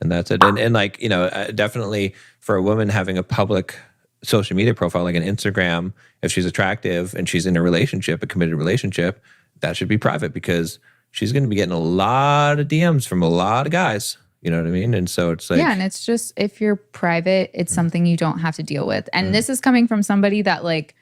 And that's it. And like, definitely for a woman having a public social media profile like an Instagram, if she's attractive and she's in a relationship, a committed relationship, that should be private because she's going to be getting a lot of DMs from a lot of guys. You know what I mean? And so it's like, yeah, and it's just, if you're private, it's something you don't have to deal with. And this is coming from somebody that like,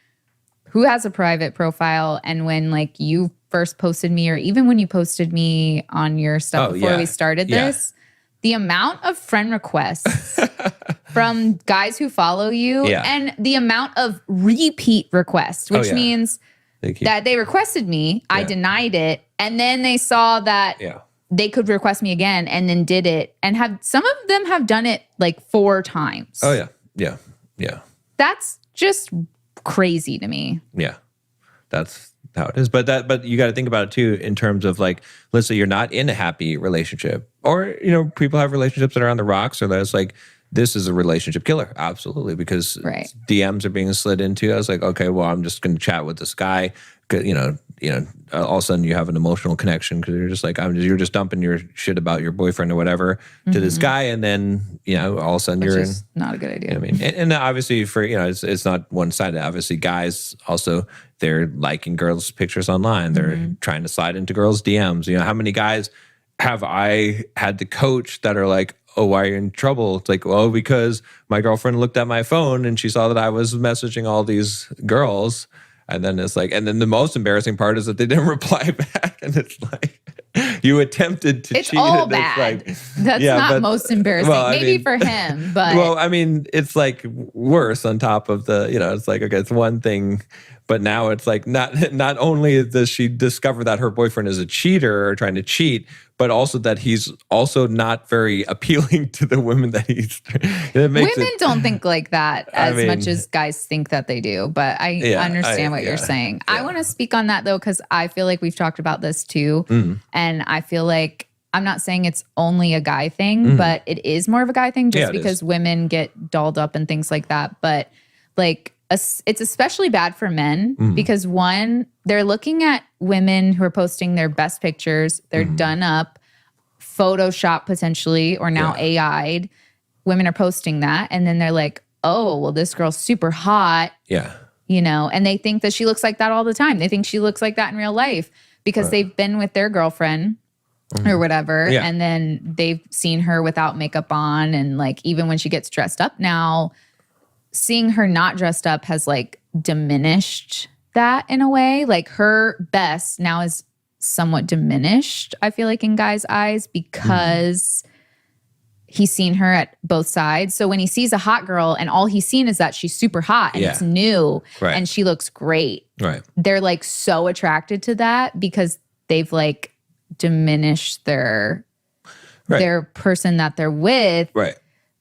who has a private profile, and when like you first posted me, or even when you posted me on your stuff before we started this, the amount of friend requests from guys who follow you and the amount of repeat requests, which means that they requested me, I denied it, and then they saw that they could request me again and then did it, and some of them have done it like 4 times. Oh yeah. That's just crazy to me. Yeah. That's how it is. But you got to think about it too in terms of like, let's say you're not in a happy relationship, or people have relationships that are on the rocks, or that's like, this is a relationship killer. Absolutely. Because DMs are being slid into. I was like, okay, well, I'm just going to chat with this guy. All of a sudden you have an emotional connection because you're just like, you're just dumping your shit about your boyfriend or whatever to this guy. And then, all of a sudden you're in. Not a good idea. I mean, and obviously for, it's not one-sided. Obviously guys also, they're liking girls' pictures online. They're trying to slide into girls' DMs. How many guys have I had to coach that are like, oh, why are you in trouble? It's like, well, because my girlfriend looked at my phone and she saw that I was messaging all these girls. And then it's like, and then the most embarrassing part is that they didn't reply back. And it's like, you attempted to cheat. It's all bad. That's not most embarrassing. Well, Maybe for him, but. Well, I mean, it's like worse on top of the, it's like, okay, it's one thing. But now it's like, not only does she discover that her boyfriend is a cheater or trying to cheat, but also that he's also not very appealing to the women that he's. Women don't think like that as much as guys think that they do. But I understand what you're saying. Yeah. I want to speak on that though, because I feel like we've talked about this too. And I feel like, I'm not saying it's only a guy thing, but it is more of a guy thing just because women get dolled up and things like that. But like, it's especially bad for men because one, they're looking at women who are posting their best pictures. They're done up, Photoshop potentially, or now AI'd. Women are posting that. And then they're like, oh, well, this girl's super hot. Yeah. And they think that she looks like that all the time. They think she looks like that in real life because they've been with their girlfriend or whatever. Yeah. And then they've seen her without makeup on. And like, even when she gets dressed up now, seeing her not dressed up has like diminished that in a way. Like her best now is somewhat diminished, I feel like, in guys' eyes because he's seen her at both sides. So when he sees a hot girl and all he's seen is that she's super hot and it's new and she looks great. Right. They're like so attracted to that because they've like diminished their person that they're with. Right.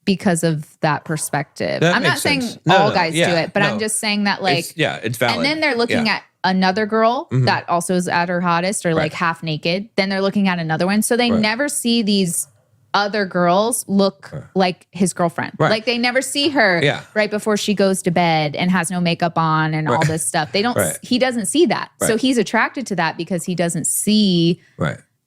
Because of that perspective. I'm not saying all guys do it, but I'm just saying that like, it's valid. And then they're looking at another girl that also is at her hottest or like half naked. Then they're looking at another one. So they never see these other girls look like his girlfriend. Right. Like they never see her right before she goes to bed and has no makeup on and all this stuff. They don't, he doesn't see that. So he's attracted to that because he doesn't see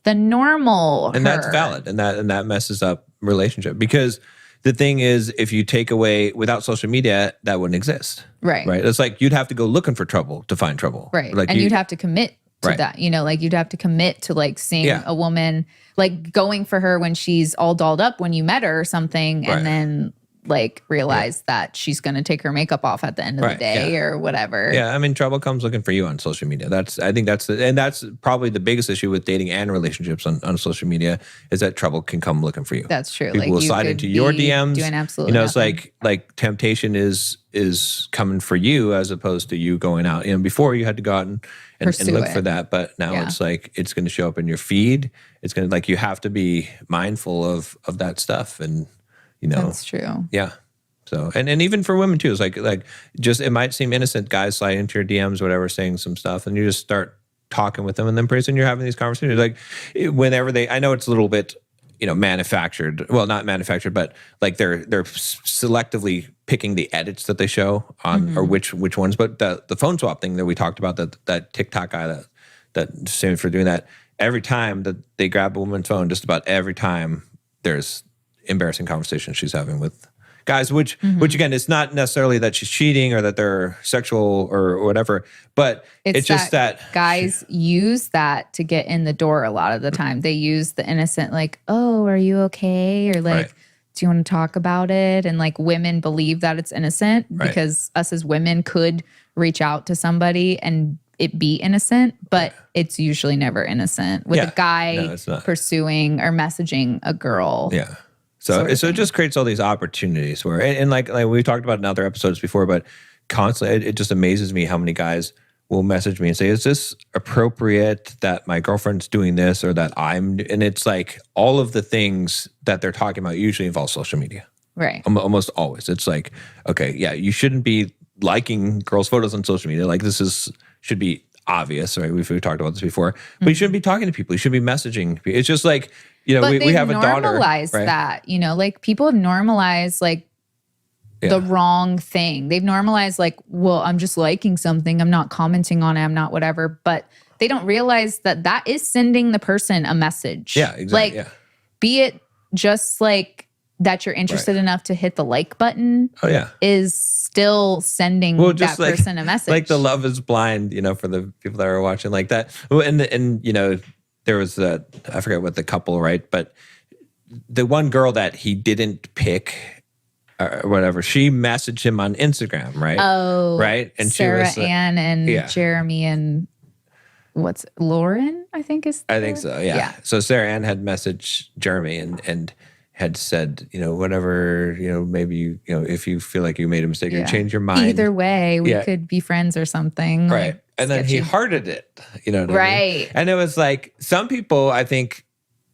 the normal And that's valid. And that messes up relationship because the thing is, if you take away, without social media, that wouldn't exist. Right. It's like you'd have to go looking for trouble to find trouble. Right. Like and you'd have to commit to that. Like you'd have to commit to like seeing a woman, like going for her when she's all dolled up when you met her or something. And then like realize that she's going to take her makeup off at the end of the day or whatever. Yeah. I mean, trouble comes looking for you on social media. I think that's probably the biggest issue with dating and relationships on social media is that trouble can come looking for you. That's true. People will slide into your DMs. Doing absolutely it's like temptation is coming for you as opposed to you going out. Before you had to go out and look for that. But now it's like, it's going to show up in your feed. It's going to like, you have to be mindful of that stuff. And, that's true. Yeah. So, and even for women too, it's like just, it might seem innocent, guys slide into your DMs, whatever, saying some stuff, and you just start talking with them, and then pretty soon you're having these conversations. Like whenever I know it's a little bit, manufactured. Well, not manufactured, but like they're selectively picking the edits that they show on, or which ones. But the phone swap thing that we talked about, that TikTok guy that same for doing that, every time that they grab a woman's phone, just about every time there's embarrassing conversations she's having with guys, which again, it's not necessarily that she's cheating or that they're sexual or whatever, but it's just that guys use that to get in the door a lot of the time. They use the innocent, like, oh, are you okay? Or like, do you want to talk about it? And like women believe that it's innocent because us as women could reach out to somebody and it be innocent, but it's usually never innocent with a guy pursuing or messaging a girl. Yeah. So it just creates all these opportunities where, and like we talked about in other episodes before, but constantly, it just amazes me how many guys will message me and say, is this appropriate that my girlfriend's doing this or that and it's like all of the things that they're talking about usually involve social media. Right. Almost always. It's like, okay, yeah, you shouldn't be liking girls' photos on social media. Like should be obvious, right? We've talked about this before, but you shouldn't be talking to people. You should be messaging people. It's just like, we have a daughter. Normalized that, like people have normalized like the wrong thing. They've normalized like, well, I'm just liking something. I'm not commenting on it. I'm not whatever. But they don't realize that is sending the person a message. Yeah, exactly. Like, be it just like that you're interested enough to hit the like button. Oh yeah, is still sending that person a message. Like the Love Is Blind, for the people that are watching like that. Well, and there was I forget what the couple, right? But the one girl that he didn't pick or whatever, she messaged him on Instagram, right? Oh, right. And Sarah she was Ann and Jeremy and Lauren, I think is. I think so. Yeah. So Sarah Ann had messaged Jeremy and had said, whatever, maybe, if you feel like you made a mistake or change your mind. Either way, we could be friends or something. Right. Like, and then he hearted it, what right. I mean? And it was like, some people, I think,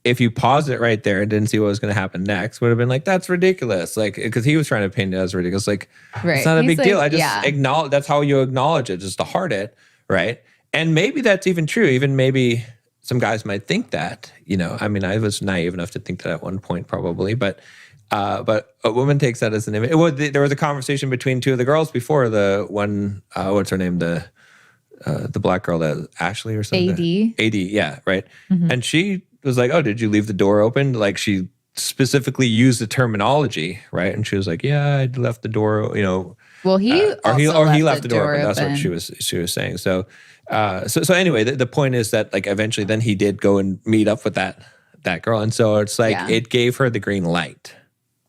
if you pause it right there and didn't see what was going to happen next, would have been like, that's ridiculous. Like, because he was trying to paint it as ridiculous. Like, it's not a big deal. I just acknowledge, that's how you acknowledge it, just to heart it, right? And maybe that's even true. Even maybe some guys might think that, I mean, I was naive enough to think that at one point probably, but a woman takes that as an image. There was a conversation between two of the girls before the one, what's her name? The black girl, that Ashley or something. AD, yeah, right. Mm-hmm. And she was like, oh, did you leave the door open? Like she specifically used the terminology, right? And she was like, yeah, I left the door, Well, he left the door open. That's what she was saying. So anyway, the point is that like eventually then he did go and meet up with that girl, and so it's like it gave her the green light,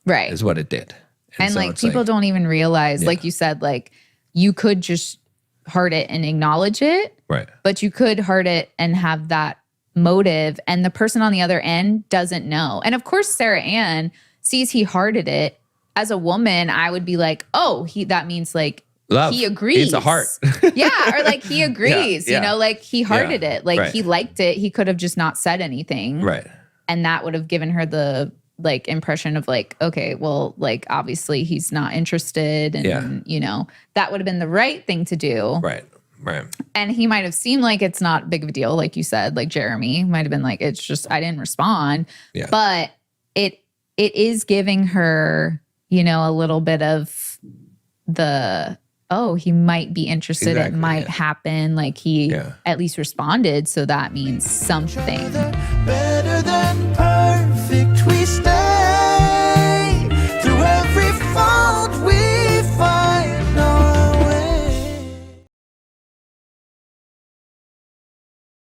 right? Is what it did, and so like people don't even realize, like you said, like you could just heart it and acknowledge it, right? But you could heart it and have that motive, and the person on the other end doesn't know. And of course, Sarah Ann sees he hearted it. As a woman, I would be like, oh, that means like. Love. He agrees. It's a heart. Or like he agrees, like he hearted it. Like he liked it. He could have just not said anything. Right. And that would have given her the like impression of like, okay, well, like obviously he's not interested. And, that would have been the right thing to do. Right. And he might have seemed like it's not big of a deal. Like you said, like Jeremy might have been like, it's just, I didn't respond. Yeah. But it is giving her, a little bit of the, oh, he might be interested. Exactly, it might happen. Like he at least responded. So that means something. Better than perfect. We stand